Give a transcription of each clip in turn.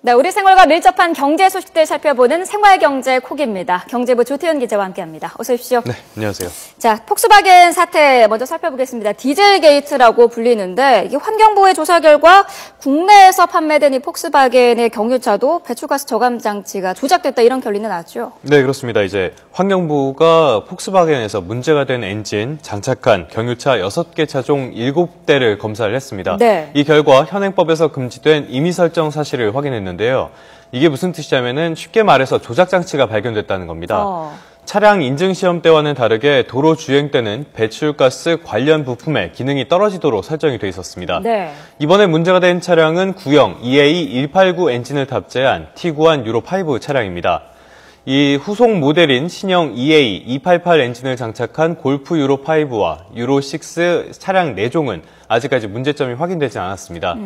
네, 우리 생활과 밀접한 경제 소식들 살펴보는 생활경제 콕입니다. 경제부 조태현 기자와 함께합니다. 어서 오십시오. 네, 안녕하세요. 자, 폭스바겐 사태 먼저 살펴보겠습니다. 디젤 게이트라고 불리는데 이게 환경부의 조사 결과 국내에서 판매된 이 폭스바겐의 경유차도 배출가스 저감 장치가 조작됐다 이런 결론이 나왔죠. 네, 그렇습니다. 이제 환경부가 폭스바겐에서 문제가 된 엔진 장착한 경유차 6개 차종 7대를 검사를 했습니다. 네. 이 결과 현행법에서 금지된 임의 설정 사실을 확인했는데요. 이게 무슨 뜻이냐면은 쉽게 말해서 조작 장치가 발견됐다는 겁니다. 차량 인증 시험 때와는 다르게 도로 주행 때는 배출가스 관련 부품의 기능이 떨어지도록 설정이 돼 있었습니다. 네. 이번에 문제가 된 차량은 구형 EA189 엔진을 탑재한 T구안 유로5 차량입니다. 이 후속 모델인 신형 EA288 엔진을 장착한 골프 유로5와 유로6 차량 4종은 아직까지 문제점이 확인되지 않았습니다.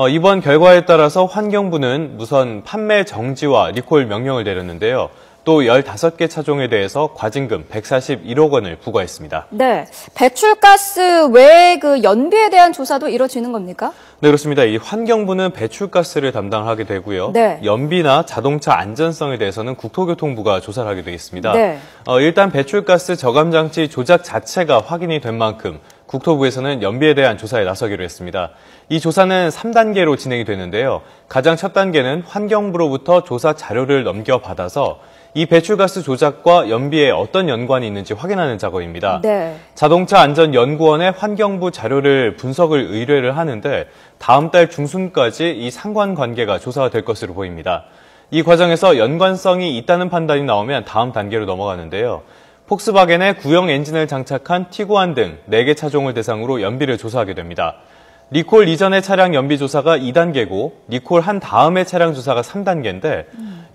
이번 결과에 따라서 환경부는 우선 판매 정지와 리콜 명령을 내렸는데요. 또 15개 차종에 대해서 과징금 141억 원을 부과했습니다. 네, 배출가스 외에 그 연비에 대한 조사도 이루어지는 겁니까? 네, 그렇습니다. 이 환경부는 배출가스를 담당하게 되고요. 네. 연비나 자동차 안전성에 대해서는 국토교통부가 조사를 하게 되겠습니다. 네. 일단 배출가스 저감장치 조작 자체가 확인이 된 만큼 국토부에서는 연비에 대한 조사에 나서기로 했습니다. 이 조사는 3단계로 진행이 되는데요. 가장 첫 단계는 환경부로부터 조사 자료를 넘겨받아서 이 배출가스 조작과 연비에 어떤 연관이 있는지 확인하는 작업입니다. 네. 자동차안전연구원에 환경부 자료를 분석을 의뢰를 하는데 다음 달 중순까지 이 상관관계가 조사가 될 것으로 보입니다. 이 과정에서 연관성이 있다는 판단이 나오면 다음 단계로 넘어가는데요. 폭스바겐의 구형 엔진을 장착한 티구안 등 4개 차종을 대상으로 연비를 조사하게 됩니다. 리콜 이전의 차량 연비 조사가 2단계고 리콜한 다음의 차량 조사가 3단계인데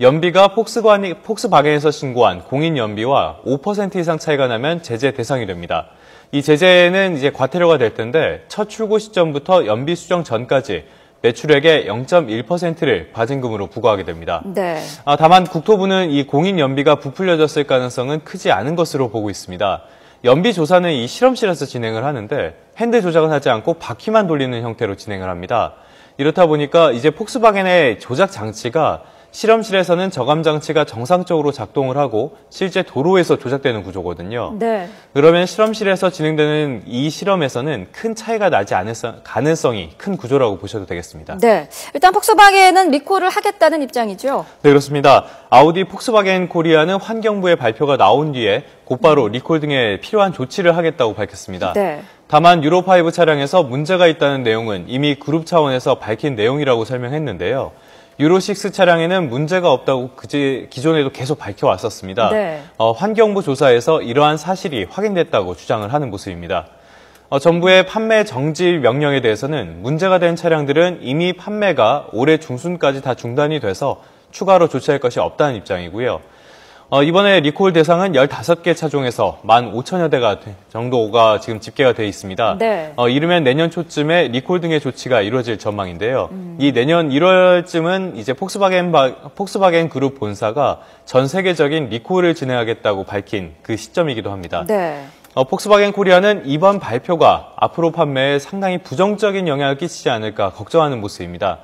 연비가 폭스바겐에서 신고한 공인 연비와 5% 이상 차이가 나면 제재 대상이 됩니다. 이 제재는 이제 과태료가 될 텐데 첫 출고 시점부터 연비 수정 전까지 매출액의 0.1%를 과징금으로 부과하게 됩니다. 네. 다만 국토부는 이 공인 연비가 부풀려졌을 가능성은 크지 않은 것으로 보고 있습니다. 연비 조사는 이 실험실에서 진행을 하는데 핸들 조작은 하지 않고 바퀴만 돌리는 형태로 진행을 합니다. 이렇다 보니까 이제 폭스바겐의 조작 장치가 실험실에서는 저감 장치가 정상적으로 작동을 하고 실제 도로에서 조작되는 구조거든요. 네. 그러면 실험실에서 진행되는 이 실험에서는 큰 차이가 나지 않을 가능성이 큰 구조라고 보셔도 되겠습니다. 네. 일단 폭스바겐은 리콜을 하겠다는 입장이죠. 네, 그렇습니다. 아우디 폭스바겐 코리아는 환경부의 발표가 나온 뒤에 곧바로 리콜 등에 필요한 조치를 하겠다고 밝혔습니다. 네. 다만 유로5 차량에서 문제가 있다는 내용은 이미 그룹 차원에서 밝힌 내용이라고 설명했는데요. 유로6 차량에는 문제가 없다고 기존에도 계속 밝혀왔었습니다. 네. 환경부 조사에서 이러한 사실이 확인됐다고 주장을 하는 모습입니다. 정부의 판매 정지 명령에 대해서는 문제가 된 차량들은 이미 판매가 올해 중순까지 다 중단이 돼서 추가로 조치할 것이 없다는 입장이고요. 이번에 리콜 대상은 15개 차종에서 15,000여 대가 정도가 지금 집계가 돼 있습니다. 네. 이르면 내년 초쯤에 리콜 등의 조치가 이루어질 전망인데요. 이 내년 1월쯤은 이제 폭스바겐 그룹 본사가 전 세계적인 리콜을 진행하겠다고 밝힌 그 시점이기도 합니다. 네. 폭스바겐 코리아는 이번 발표가 앞으로 판매에 상당히 부정적인 영향을 끼치지 않을까 걱정하는 모습입니다.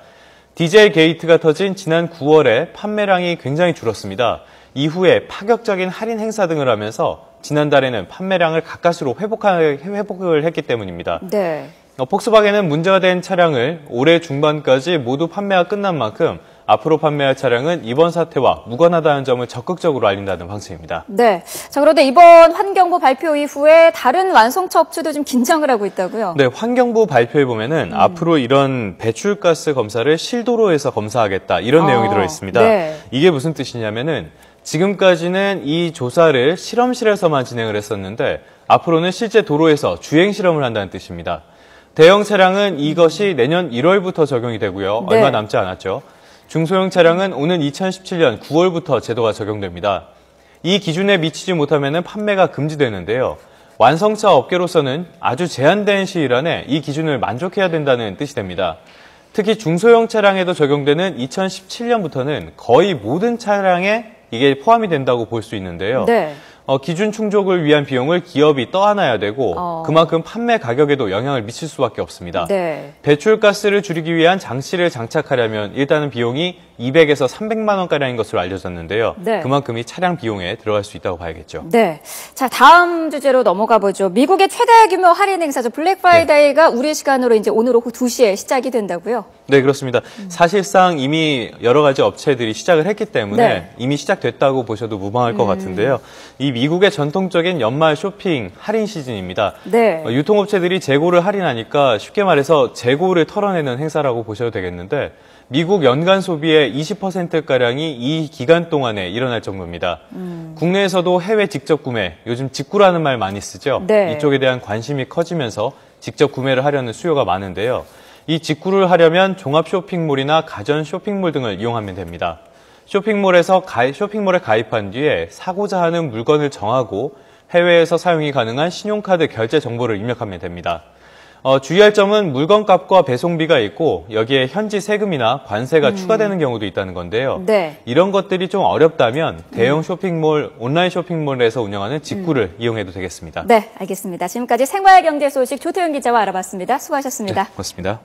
디젤 게이트가 터진 지난 9월에 판매량이 굉장히 줄었습니다. 이후에 파격적인 할인 행사 등을 하면서 지난달에는 판매량을 가까스로 회복을 했기 때문입니다. 네. 폭스바겐은 문제가 된 차량을 올해 중반까지 모두 판매가 끝난 만큼 앞으로 판매할 차량은 이번 사태와 무관하다는 점을 적극적으로 알린다는 방침입니다. 네. 자, 그런데 이번 환경부 발표 이후에 다른 완성차 업체도 좀 긴장을 하고 있다고요? 네, 환경부 발표에 보면은 앞으로 이런 배출가스 검사를 실도로에서 검사하겠다 이런 내용이 들어 있습니다. 네. 이게 무슨 뜻이냐면은 지금까지는 이 조사를 실험실에서만 진행을 했었는데 앞으로는 실제 도로에서 주행 실험을 한다는 뜻입니다. 대형 차량은 이것이 내년 1월부터 적용이 되고요. 네. 얼마 남지 않았죠. 중소형 차량은 오는 2017년 9월부터 제도가 적용됩니다. 이 기준에 미치지 못하면 판매가 금지되는데요. 완성차 업계로서는 아주 제한된 시일 안에 이 기준을 만족해야 된다는 뜻이 됩니다. 특히 중소형 차량에도 적용되는 2017년부터는 거의 모든 차량에 이게 포함이 된다고 볼 수 있는데요. 네. 기준 충족을 위한 비용을 기업이 떠안아야 되고 그만큼 판매 가격에도 영향을 미칠 수밖에 없습니다. 네. 배출가스를 줄이기 위한 장치를 장착하려면 일단은 비용이 200에서 300만 원가량인 것으로 알려졌는데요. 네. 그만큼이 차량 비용에 들어갈 수 있다고 봐야겠죠. 네. 자, 다음 주제로 넘어가 보죠. 미국의 최대 규모 할인 행사죠. 블랙 프라이데이가 우리 시간으로 이제 오늘 오후 2시에 시작이 된다고요? 네, 그렇습니다. 사실상 이미 여러 가지 업체들이 시작을 했기 때문에 네. 이미 시작됐다고 보셔도 무방할 것 같은데요. 이 미국의 전통적인 연말 쇼핑 할인 시즌입니다. 네. 유통업체들이 재고를 할인하니까 쉽게 말해서 재고를 털어내는 행사라고 보셔도 되겠는데 미국 연간 소비의 20%가량이 이 기간 동안에 일어날 정도입니다. 국내에서도 해외 직접 구매, 요즘 직구라는 말 많이 쓰죠. 네. 이쪽에 대한 관심이 커지면서 직접 구매를 하려는 수요가 많은데요. 이 직구를 하려면 종합 쇼핑몰이나 가전 쇼핑몰 등을 이용하면 됩니다. 쇼핑몰에 가입한 뒤에 사고자 하는 물건을 정하고 해외에서 사용이 가능한 신용카드 결제 정보를 입력하면 됩니다. 주의할 점은 물건값과 배송비가 있고 여기에 현지 세금이나 관세가 추가되는 경우도 있다는 건데요. 네. 이런 것들이 좀 어렵다면 대형 쇼핑몰, 온라인 쇼핑몰에서 운영하는 직구를 이용해도 되겠습니다. 네, 알겠습니다. 지금까지 생활경제 소식 조태윤 기자와 알아봤습니다. 수고하셨습니다. 네, 고맙습니다.